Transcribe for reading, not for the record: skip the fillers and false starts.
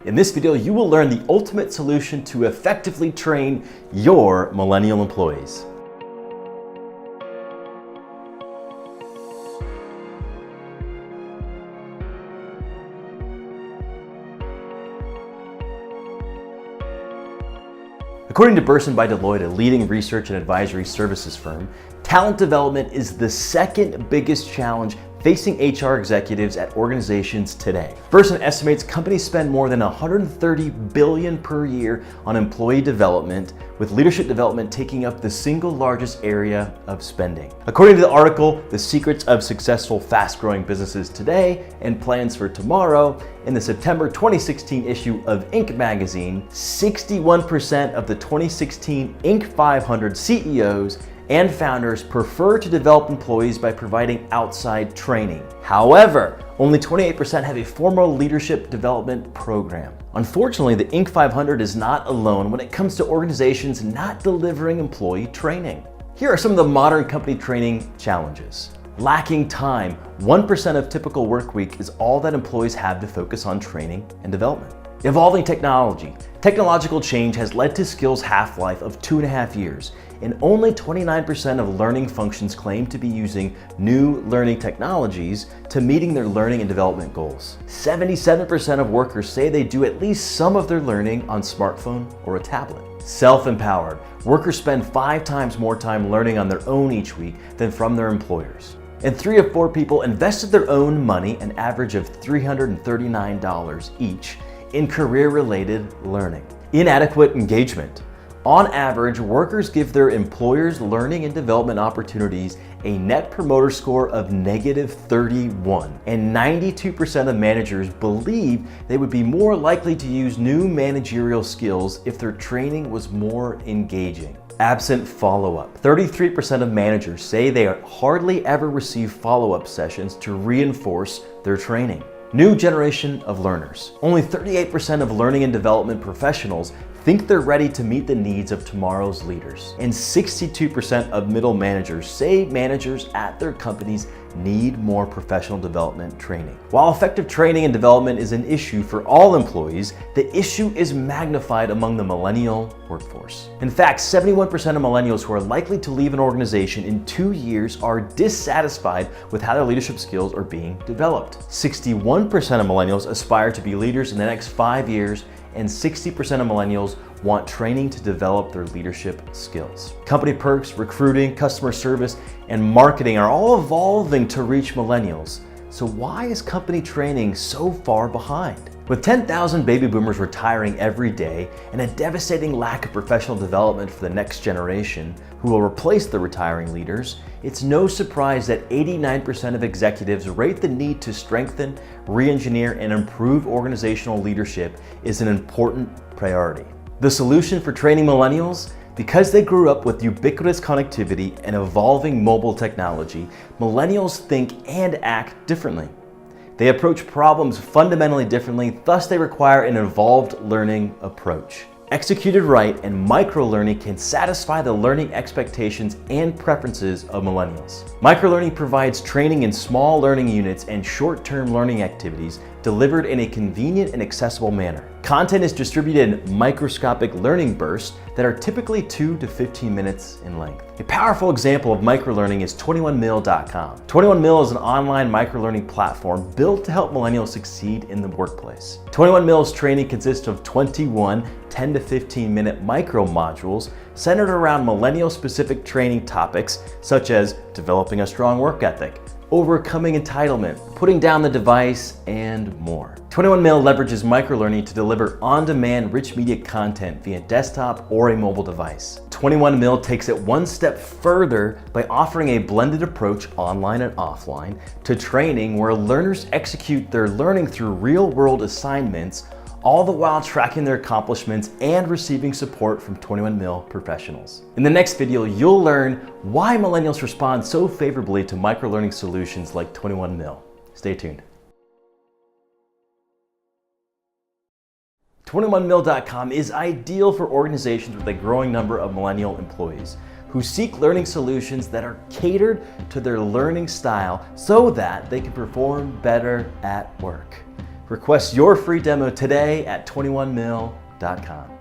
In this video, you will learn the ultimate solution to effectively train your millennial employees. According to Burson by Deloitte, a leading research and advisory services firm, talent development is the second biggest challenge facing HR executives at organizations today. Burson estimates companies spend more than $130 billion per year on employee development, with leadership development taking up the single largest area of spending. According to the article, The Secrets of Successful Fast-Growing Businesses Today and Plans for Tomorrow, in the September 2016 issue of Inc. magazine, 61% of the 2016 Inc. 500 CEOs and founders prefer to develop employees by providing outside training. However, only 28% have a formal leadership development program. Unfortunately, the Inc. 500 is not alone when it comes to organizations not delivering employee training. Here are some of the modern company training challenges. Lacking time. 1% of typical work week is all that employees have to focus on training and development. Evolving technology. Technological change has led to skills half-life of 2.5 years, and only 29% of learning functions claim to be using new learning technologies to meeting their learning and development goals. 77% of workers say they do at least some of their learning on smartphone or a tablet. Self-empowered. Workers spend 5 times more time learning on their own each week than from their employers. And 3 of 4 people invested their own money, an average of $339 each, in career-related learning. Inadequate engagement. On average, workers give their employers learning and development opportunities a net promoter score of -31, and 92% of managers believe they would be more likely to use new managerial skills if their training was more engaging. Absent follow-up. 33% of managers say they hardly ever receive follow-up sessions to reinforce their training. New generation of learners. Only 38% of learning and development professionals think they're ready to meet the needs of tomorrow's leaders. And 62% of middle managers say managers at their companies need more professional development training. While effective training and development is an issue for all employees, the issue is magnified among the millennial workforce. In fact, 71% of millennials who are likely to leave an organization in 2 years are dissatisfied with how their leadership skills are being developed. 61% of millennials aspire to be leaders in the next 5 years, and 60% of millennials want training to develop their leadership skills. Company perks, recruiting, customer service, and marketing are all evolving to reach millennials. So why is company training so far behind? With 10,000 baby boomers retiring every day and a devastating lack of professional development for the next generation who will replace the retiring leaders, it's no surprise that 89% of executives rate the need to strengthen, re-engineer, and improve organizational leadership is an important priority. The solution for training millennials? Because they grew up with ubiquitous connectivity and evolving mobile technology, millennials think and act differently. They approach problems fundamentally differently, thus they require an evolved learning approach. Executed right, and micro-learning can satisfy the learning expectations and preferences of millennials. Micro-learning provides training in small learning units and short-term learning activities delivered in a convenient and accessible manner. Content is distributed in microscopic learning bursts that are typically 2 to 15 minutes in length. A powerful example of microlearning is 21mil.com. 21mil is an online microlearning platform built to help millennials succeed in the workplace. 21mil's training consists of 21 10 to 15 minute micro modules centered around millennial-specific training topics such as developing a strong work ethic, overcoming entitlement, putting down the device, and more. 21mil leverages microlearning to deliver on-demand rich media content via desktop or a mobile device. 21mil takes it one step further by offering a blended approach online and offline to training where learners execute their learning through real-world assignments, all the while tracking their accomplishments and receiving support from 21mil professionals. In the next video, you'll learn why millennials respond so favorably to microlearning solutions like 21mil. Stay tuned. 21mil.com is ideal for organizations with a growing number of millennial employees who seek learning solutions that are catered to their learning style so that they can perform better at work. Request your free demo today at 21mil.com.